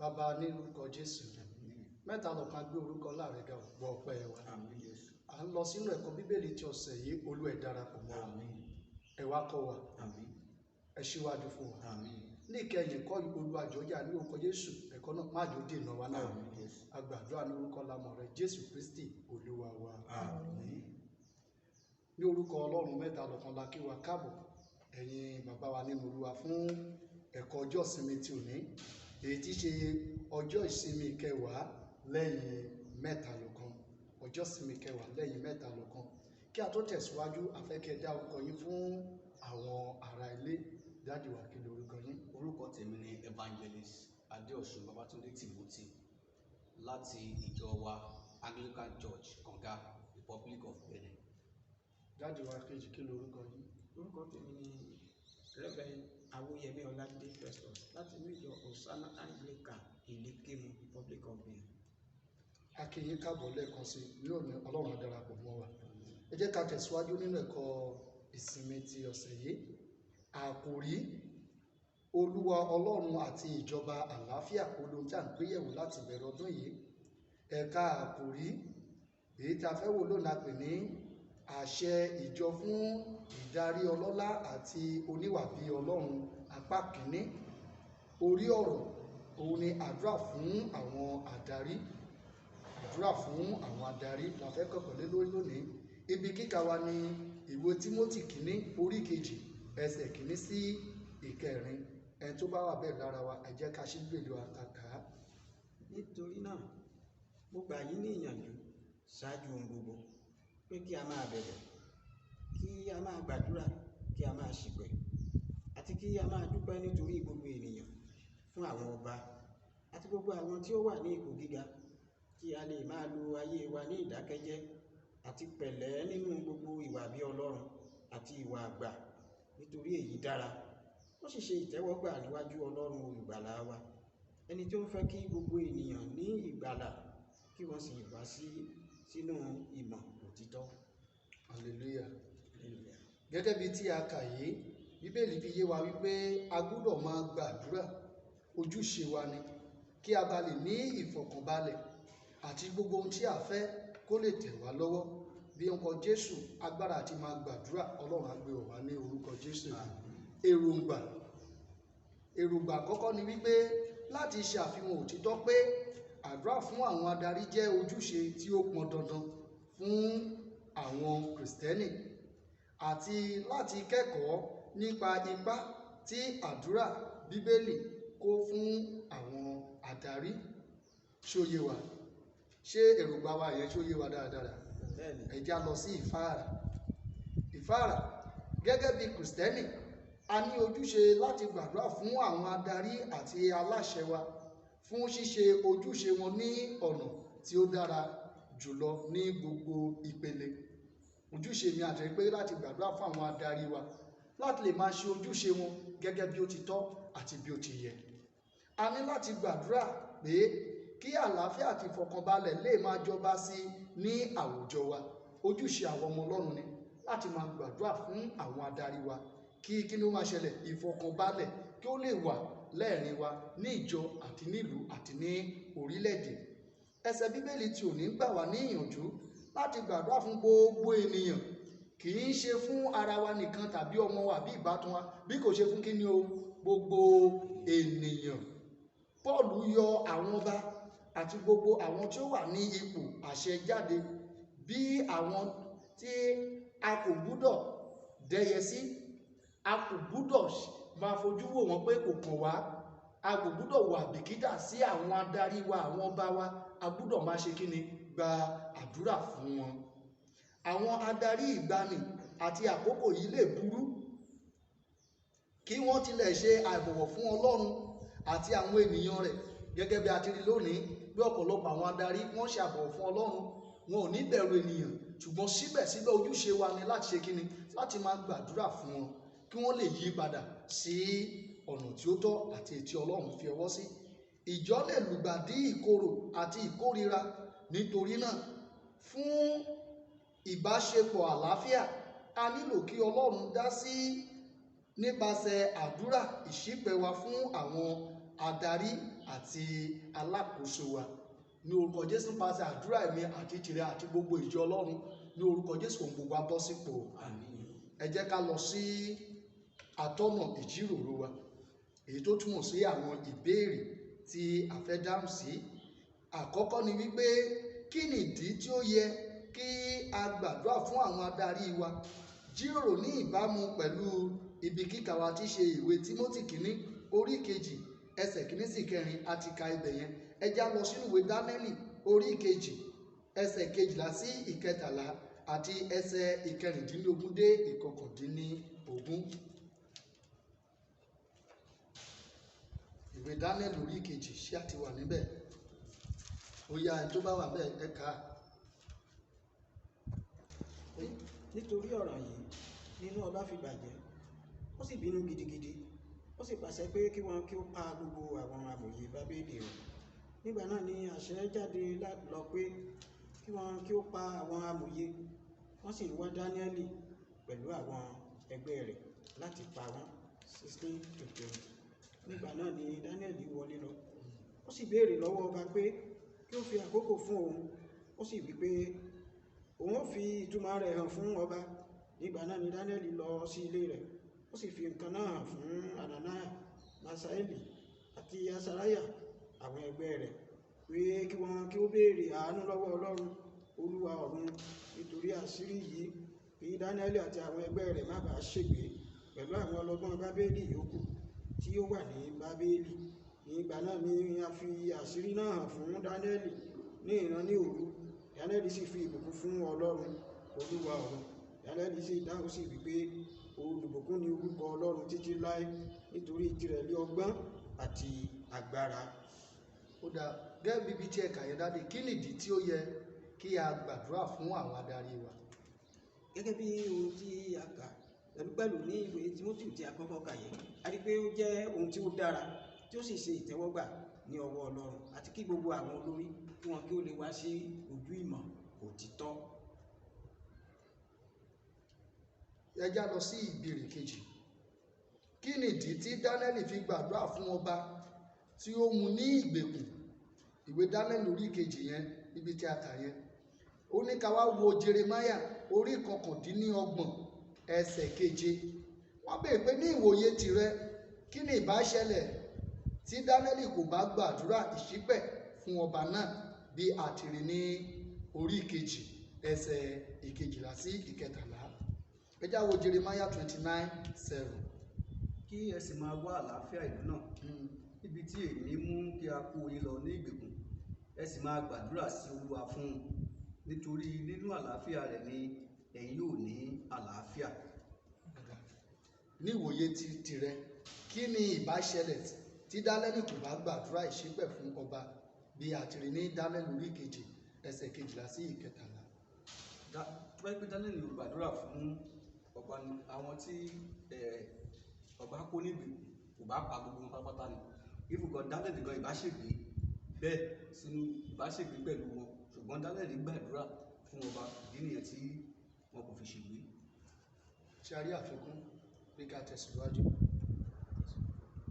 Bàbá ní orúkọ Jésù. Mẹ́ta lọ́kan gbé orúkọ láàrẹ̀ ga gbọ́ ọpẹ́ wa. À ń lọ sínú ẹ̀kọ́ Bíbélì tí ọ̀sẹ̀ yìí Olú ẹ̀ darapọ̀ mọ́ wa. Ẹ wá kọ́ wa. Ẹ ṣíwájú fún wa. Ní ìkẹyìn kọ́ olùwàjọ́jà ní orúkọ Jésù ẹ̀kọ́ náà má jò dènà wa náà. A gbàdúrà ní orúkọ lámọ̀ rẹ̀ Jésù Kristi Olúwa wa. Ní orúkọ Ọlọ́run mẹ́ta lọ́kan la kí wa káàbọ̀ ẹ̀yin bàbá wa nínú Olúwa fún ẹ̀kọ́ ọjọ́ ìsinmi tí òní èyí tí ṣe ọjọ́ ìsinmi kẹwàá lẹ́yìn mẹ́ta lọ́kan. Ọjọ́ ìsinmi kẹwàá lẹ́yìn mẹ́ta lọ́kan. Kí a tó tẹ̀síwájú afẹ́kẹ́ dá orúkọ yín fún àwọn ará ilé. Dáàdì wa kí lorúkọ yín? Orúkọ tèmi ni Evangelist Adeosun Babatunde Timothy láti ìjọ wa Anglican Church Kanga, Republic of Benin. Dáàdì wa kejì kí lorúkọ yín? Orúkọ tèmi ni Revd Awoyemi Festus láti inú ìjọ Osana Anglican Ìlékému, Republic of Benin. A kí yín káàbọ̀ lẹ́ẹ̀kan sí ní òní Ọlọ́run á darapọ̀ mọ́ wa. Ẹ jẹ́ ká tẹ̀síwájú nínú ẹ̀kọ́ ìsinmi ti ọ̀sẹ̀ yìí. Àkòrí Olúwa Ọlọ́run àti ìjọba àlàáfíà olóhun tí à ń gbéyẹ̀wò láti bẹ̀rẹ̀ ọdún yìí. Ẹ̀ka àkòrí èyí tí a fẹ́ wò lónìí a pè ní àṣẹ ìjọ fún ìdarí ọlọ́lá àti oníwà bí Ọlọ́run apá kìíní. Orí ọ̀rọ̀ òun ni àdúrà fún àwọn adarí. Àdúrà fún àwọn adarí la fẹ́ kọ́kọ́ lé lórí lónìí. Ibi kíkà wa ni ìwé Tímótì kìíní orí kejì ẹsẹ̀ kìíní sí ìkẹrin. Ẹni tó bá wà bẹ́ẹ̀ lára wa ẹ jẹ́ ká ṣí Bíbélì wa kàkà. Nítorí náà mo gbà yín ní ìyànjú ṣáájú ohun gbogbo pé kí a máa bẹ̀bẹ̀, kí a máa gbàdúrà, kí a máa ṣìpẹ̀, àti kí a máa dúpẹ́ nítorí gbogbo ènìyàn fún àwọn ọba àti gbogbo àwọn tí ó wà ní ipò gíga, kí a lè máa lo ayé wa ní ìdákẹ́jẹ́ àti pẹ̀lẹ́ nínú gbogbo ìwà bí Ọlọ́run àti ìwà àgbà, nítorí èyí dára ó sì ṣe ìtẹ́wọ́gbà níwájú Ọlọ́run olùgbàlà wa, ẹni tí ó ń fẹ́ kí gbogbo ènìyàn ní ìgbàlà kí wọ́n sì wá sínú ìmọ̀ òtítọ́. Hallelujah. Gẹ́gẹ́ bí tí a kà yìí, Bíbélì fi yé wa wípé a gbọ́dọ̀ máa gbàdúrà. Ojúṣe wa ni kí a bá lè ní ìfọ̀kànbalẹ̀ àti gbogbo ohun tí a fẹ́ kó lè tẹ̀ wá lọ́wọ́. Bí orúkọ Jésù agbára àti máa gbàdúrà Ọlọ́run á gbé wá ní orúkọ Jésù. Èròǹgbà àkọ́kọ́ ni wípé láti ṣe àfihàn òtítọ́ pé àdúrà fún àwọn adarí jẹ́ ojúṣe tí ó pọn dandan fún àwọn Kìrìsìtẹ́nì àti láti kẹ́kọ̀ọ́ nípa ipá tí àdúrà Bíbélì kó fún àwọn adarí. Ṣé ó yé wa? Ṣé èròǹgbà wa yẹn ṣé ó yé wa dáradára? Ẹ já lọ sí ìfáàrà. Gẹ́gẹ́ bí Kìrìsìtẹ́nì a ní ojúṣe láti gbàdúrà fún àwọn adarí àti aláṣẹ wa fún ṣíṣe ojúṣe wọn ní ọ̀nà tí ó dára jùlọ ní gbogbo ìpele. Ojúṣe mi àti pé láti gbàdúrà fún àwọn adarí wa láti lè máa ṣe ojúṣe wọn gẹ́gẹ́ bí ó ti tọ́ àti bí ó ti yẹ. A ní láti gbàdúrà pé kí àlàáfíà àti ìfọ̀kànbalẹ̀ lè máa jọba sí ní àwùjọ wa. Ojúṣe àwọn ọmọ Ọlọ́run ni láti máa gbàdúrà fún àwọn adarí wa kí ni ó máa ṣẹlẹ̀, ìfọ̀kànbalẹ̀ kí ó lè wà lẹ́ẹ̀rin wa ní ìjọ àti nílùú àti ní orílẹ̀-èdè. Ẹsẹ̀ Bíbélì tí òní gbà wá ní ìyànjú láti gbàdúrà fún gbogbo ènìyàn, kì í ṣe fún ara wa nìkan tàbí ọmọ wa àbí ìbátan wa, bí kò ṣe fún kí ni o, gbogbo ènìyàn. Pọ́ọ̀lù yọ àwọn ọba àti gbogbo àwọn tí ó wà ní ipò àṣẹ jáde bí àwọn tí a kò gbúdọ̀ dẹ́yẹ sí, a kò gbúdọ̀ máa fojú wò wọ́n pé kò kàn wá, a kò gbúdọ̀ wà bìkítà sí àwọn adarí wa, àwọn ọba wa, a gbúdọ̀ máa ṣe kí ni, gba àdúrà fún wọn. Àwọn adarí ìgbàanì àti àkókò yìí lè burú kí wọ́n tilẹ̀ ṣe àìbọ̀wọ̀ fún Ọlọ́run àti àwọn ènìyàn rẹ̀, gẹ́gẹ́ bí a ti rí lónìí bí ọ̀pọ̀lọpọ̀ àwọn adarí wọ́n ṣe àbọ̀wọ̀ fún Ọlọ́run, wọn ò ní bẹ̀rù ènìyàn, ṣùgbọ́n síbẹ̀síbẹ̀ ojúṣe wa ni láti ṣe kí ni, láti máa gbàdúrà fún wọn kí wọ́n lè yí padà sí ọ̀nà tí ó tọ́ àti èyí tí Ọlọ́run fi ọwọ́ sí. Ìjọ lè lùgbàdì ìkorò àti ìkórira. Nítorí náà fún ìbáṣepọ̀ àlàáfíà a nílò kí Ọlọ́run dá sí nípasẹ̀ àdúrà ìṣípẹ̀ wa fún àwọn adarí àti alákòóso wa ní orúkọ Jésù pàṣẹ àdúrà ẹ̀mí àti tìrẹ àti gbogbo ìjọ Ọlọ́run ní orúkọ Jésù ohun gbogbo á bọ́ sípò. Ẹ jẹ́ ká lọ sí atọ́nà ìjíròrò wa èyí tó túmọ̀ sí àwọn ìbéèrè tí a fẹ́ dáhùn sí. Àkọ́kọ́ ni wípé kí ni ìdí tí ó yẹ kí a gbàdúrà fún àwọn adarí wa? Jíròrò ní ìbámu pẹ̀lú ibi kíkà wa tí ṣe ìwé Tímótì kìíní orí kejì ẹsẹ̀ kìíní sí kẹrin àti ka ibẹ̀ yẹn. Ẹ já lọ sínú ìwé Dánẹ́lì orí kejì ẹsẹ̀ kejìlá sí ìkẹtàlá àti ẹsẹ̀ ìkẹrìndínlógún dé ìkọkàndínlógún. Ìwé Dánẹ́lì orí kejì ṣé àti wà níbẹ̀? Ó yá ẹni tó bá wà bẹ́ẹ̀ ẹ kà á. Nítorí ọ̀rọ̀ yìí nínú ọba fi bàjẹ́, ó sì bínú gidigidi, ó sì pàṣẹ pé kí ó pa gbogbo àwọn amòye Bábélì run. Nígbà náà ni àṣẹ jáde lọ pé kí ó pa àwọn amòye, wọ́n sì ń wá Dáníẹ́lì pẹ̀lú àwọn ẹgbẹ́ rẹ̀ láti pa wọ́n 16-20. Nígbà náà ni Dáníẹ́lì wọlé lọ, ó sì béèrè lọ́wọ́ ọba pé kí ó fi àkókò fún òun, ó sì wí pé òun ó fi ìtumọ̀ rẹ̀ hàn fún ọba. Nígbà náà ni Dáníẹ́lì lọ sí ilé rẹ̀, ó sì fi nǹkan náà hàn fún Ananiah, Masaeli àti Asariah àwọn ẹgbẹ́ rẹ̀ pé kí ó béèrè àánú lọ́wọ́ Ọlọ́run Olúwa ọ̀run nítorí àṣírí yìí, kí Dáníẹ́lì àti àwọn ẹgbẹ́ rẹ̀ má bàa ṣègbé pẹ̀lú àwọn ọlọ́gbọ́n Bábélì yòókù tí ó wà ní Bábélì. Nígbà náà ni a fi àṣírí náà hàn fún Dáníẹ́lì ní ìran ní òru. Dáníẹ́lì sì fi ìbùkún fún Ọlọ́run Olúwa ọ̀run. Dáníẹ́lì sì dáhùn sí wípé olùbùkún ni orúkọ Ọlọ́run títí láé, nítorí tirẹ̀ ni ọgbọ́n àti agbára. Ó dá gẹ́gẹ́ bíbí tí ẹ̀ka yẹn dáde, kí nìdí tí ó yẹ kí a gbàdúrà fún àwọn adarí wa? Gẹ́gẹ́ bí ohun tí a kà pẹ̀lú ní ìwé Tímótì tí a kọ́kọ́ kà yẹn, a rí pé ó jẹ́ ohun tí ó dára tí ó sì ṣe ìtẹ́wọ́gbà ní ọwọ́ Ọlọ́run, àti kí gbogbo àwọn olórí kí wọn kí ó lè wá sí ojú ìmọ̀ òtítọ́. Ẹ já lọ sí ìbéèrè kejì. Kí nìdí tí Dáníẹ́lì fi gbàdúrà fún ọba tí ó mú ní ìgbèkùn? Ìwé Dáníẹ́lì orí kejì yẹn níbi tí a kà yẹn, ó ní ká wá wo Jeremáyà orí 29 ẹsẹ̀ 7. Wọ́n béèrè pé ní ìwòye tìrẹ kí ni ìbá ṣẹlẹ̀ tí Dáníẹ́lì kò bá gbàdúrà ìṣípẹ̀ fún ọba náà bí a ti rí ní orí kejì ẹsẹ̀ 11 sí 13. Ẹ já wo Jeremáyà 29:7. Kí ẹ sì máa wá àlàáfíà ìlú náà níbi tí èmi mú kí a kó yín lọ ní ìgbèkùn, ẹ sì máa gbàdúrà sí Olúwa fún un, nítorí nínú àlàáfíà rẹ̀ ni ẹ̀yin yóò ní àlàáfíà. Ní ìwòye tìrẹ kí ni ìbá ṣẹlẹ̀ tí Dáníẹ́lì kò bá gbàdúrà ìṣípẹ̀ fún ọba bí a ti rí ní Dáníẹ́lì orí kejì ẹsẹ̀ 12 sí 13. Tó bá yẹ pé Dáníẹ́lì ò gbàdúrà fún ọba, àwọn tí ọba kó ní ìgbèkùn kò bá pa gbogbo wọn pátápátá ni. Ìfúkọ̀ Dáníẹ́lì gan ìbáṣègbè bẹ́ẹ̀ sínú ìbáṣègbè pẹ̀lú wọn, ṣùgbọ́n Dáníẹ́lì gbàdúrà fún ọba, ìdí nìyẹn tí wọn kò fi ṣègbè. Ṣé a rí àfikún bí ká tẹ̀síwájú?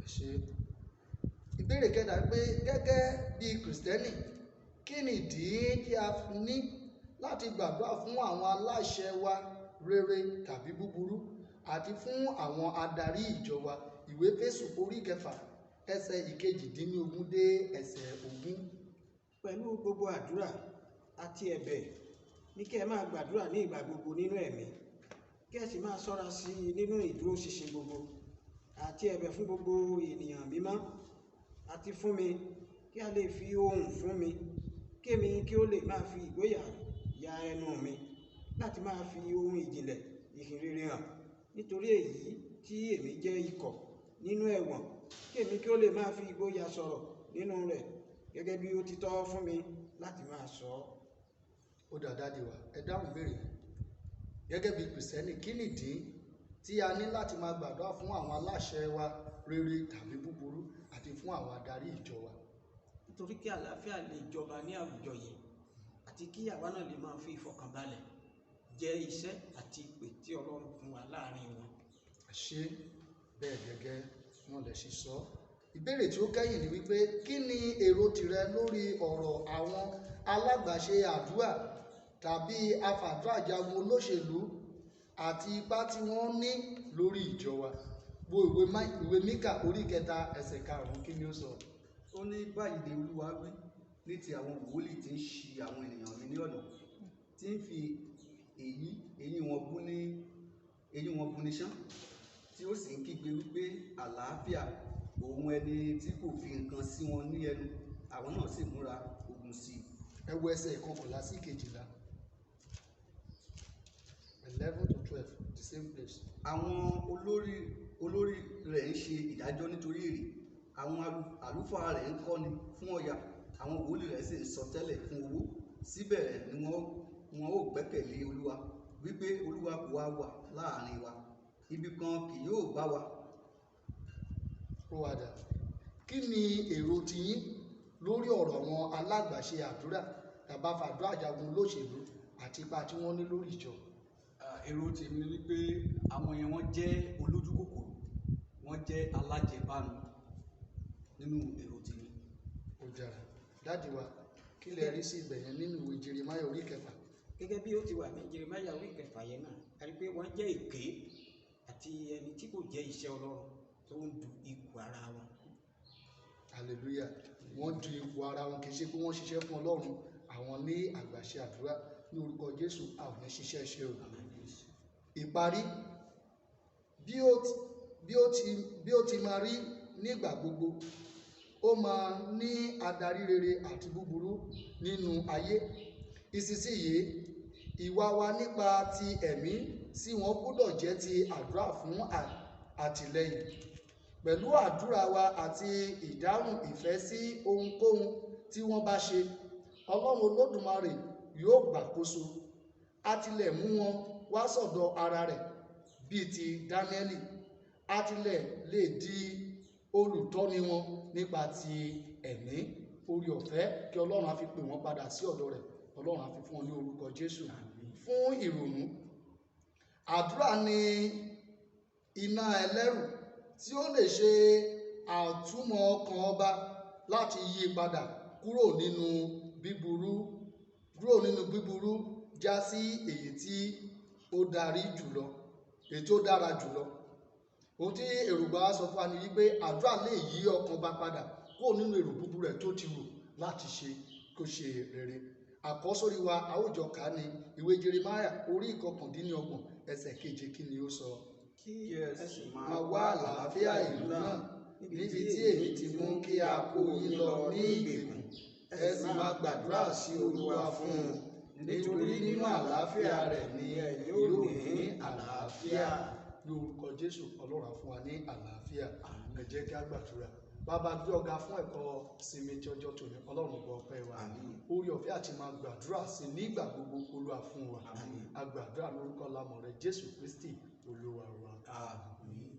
Ẹ ṣé. Ìbéèrè kẹta pé gẹ́gẹ́ bí Kìrìsìtẹ́nì, kí ni ìdí tí a fi ní láti gbàdúrà fún àwọn aláṣẹ wa rere tàbí búburú àti fún àwọn adarí ìjọ wa? Ìwé Éfésù orí 6 ẹsẹ̀ 18 dé ẹsẹ̀ 20. Pẹ̀lú gbogbo àdúrà àti ẹ̀bẹ̀ ní kí ẹ máa gbàdúrà ní ìgbà gbogbo nínú ẹ̀mí, kí ẹ sì máa ṣọ́ra sí i nínú ìdúróṣinṣin gbogbo àti ẹ̀bẹ̀ fún gbogbo ènìyàn mímọ́, àti fún mi kí a lè fi ohùn fún mi, kémi kí ó lè máa fi ìgboyà ya ẹnu mi láti máa fi ohun ìjìnlẹ̀ ìhìnrere hàn, nítorí èyí tí èmi jẹ́ ikọ̀ nínú ẹ̀wọ̀n, kémi kí ó lè máa fi ìgboyà sọ̀rọ̀ nínú rẹ̀ gẹ́gẹ́ bí ó ti tọ́ fún mi láti máa sọ. Ó dàdádì wa, ẹ dáhùn ìbéèrè yẹn. Gẹ́gẹ́ bí Kìrìsìtẹ́nì, kí nìdí tí a ní láti máa gbàdúrà fún àwọn aláṣẹ wa rere tàbí búburú àti fún àwọn adarí ìjọ wa? Nítorí kí àlàáfíà lè jọba ní àwùjọ yìí, àti kí àwa náà lè máa fi ìfọkànbalẹ̀ jẹ iṣẹ́ àti ìpè tí Ọlọ́run fún wa láàrin wọn. Ṣé bẹ́ẹ̀ gẹ́gẹ́ náà lẹ ṣe sọ? ìbéèrè tí ó kẹ́yìn ni wípé kí ni èrò tìrẹ lórí ọ̀rọ̀ àwọn alágbàṣe àdúrà tàbí afàdúràjagun olóṣèlú àti ipá tí wọ́n ní lórí ìjọ wa? Wo ìwé Míkà orí 3 ẹsẹ̀ 5 kí ni ó sọ? Ó ní báyìí ni Olúwa wí ní ti àwọn wòlíì tí ń ṣì àwọn ènìyàn mi ní ọ̀nà, tí ń fi eyín wọn bú ní ṣán, tí ó sì ń kígbe wípé àlàáfíà, òun ẹni tí kò fi nǹkan sí wọn ní ẹnu, àwọn náà sì múra ogun sí i. Ẹ wo ẹsẹ̀ 11 sí 12. 11 to 12, the same place. Àwọn olórí rẹ̀ ń ṣe ìdájọ́ nítorí èrè, àwọn àlùfáà rẹ̀ ń kọ́ni fún ọ̀yà, àwọn wòlíì rẹ̀ sì ń sọtẹ́lẹ̀ fún owó. Síbẹ̀ ni wọn ó gbẹ́kẹ̀lé Olúwa, wípé Olúwa kò wá wà láàrin wa, ibi kan kì yóò bá wa. Ó wá dà. Kí ni èrò tiyín lórí ọ̀rọ̀ àwọn alágbàṣe àdúrà tàbí afàdúràjagun olóṣèlú àti ipa tí wọ́n ní lórí ìjọ? Èrò tèmi ni wípé àwọn yẹn wọ́n jẹ́ olójú kòkòrò, wọ́n jẹ́ alájẹbánu nínú èrò tèmi. Ó dára. Dáàdì wa, kí lẹ rí sí ibẹ̀ yẹn nínú ìwé Jeremáyà orí 6? Gẹ́gẹ́ bí ó ti wà ní Jeremáyà orí 6 yẹn náà, a rí pé wọ́n jẹ́ èké àti ẹni tí kò jẹ́ iṣẹ́ Ọlọ́run tó ń du ipò ara wọn. Hallelujah. Wọ́n du ipò ara wọn, kì í ṣe pé wọ́n ṣiṣẹ́ fún Ọlọ́run. Àwọn ní àgbàṣe àdúrà ní orúkọ Jésù, a ò ní ṣiṣẹ́ ṣe o. Ìparí, bí ó ti máa rí nígbà gbogbo, ó máa ní adarí rere àti búburú nínú ayé. Ìsinsìnyí, ìwà wa nípa ti ẹ̀mí sí wọn gbọ́dọ̀ jẹ́ ti àdúrà fún àtìlẹ́yìn. Pẹ̀lú àdúrà wa àti ìdáhùn ìfẹ́ sí ohunkóhun tí wọ́n bá ṣe, Ọlọ́run Olódùmarè yóò gbàkóso. A tilẹ̀ mú wọn wá sọ́dọ̀ ara rẹ̀ bíi ti Dáníẹ́lì. A tilẹ̀ lè di olùtọ́ni wọn nípa ti ẹ̀mí. Oore ọ̀fẹ́ kí Ọlọ́run á fi pè wọ́n padà sí ọ̀dọ̀ rẹ̀. Ọlọ́run á fi fún wọn ní orúkọ Jésù. Fún ìrònú, àdúrà ni iná ẹlẹ́rù tí ó lè ṣe àtúmọ̀ ọkàn ọba láti yí padà kúrò nínú bíburú já sí èyí tí ó dára jùlọ. Ohun tí èrògbà sọ fún wa ni wípé àdúrà lè yí ọkàn ọba padà kúrò nínú èrò búburú rẹ̀ tó ti rò láti ṣe kó ṣe rere. Àkọ́sórí wa àwùjọ ká ní ìwé Jeremáyà orí 29 ẹsẹ̀ 7 kí ni ó sọ? Kí ẹ sì Máa wá àlàáfíà ìlú náà níbi tí èmi ti mú kí a kó yín lọ ní ìgbèkùn. Ẹ sì máa gbàdúrà sí Olúwa fún un, nítorí nínú àlàáfíà rẹ̀ ni ẹ yóò ní àlàáfíà. Ní orúkọ Jésù, Ọlọ́run á fún wa ní àlàáfíà. Ẹ jẹ́ kí a gbàdúrà. Bàbá, gbé ọ̀gá fún ẹ̀kọ́ sinmi tí ọjọ́ tòní. Ọlọ́run gbọ́ ọpẹ́ wa. Oore ọ̀fẹ́ àti máa gbàdúrà sí nígbà gbogbo Olúwa fún wa. A gbàdúrà lórúkọ lámọ̀ rẹ̀ Jésù Kristi Olúwa wa. Àmín.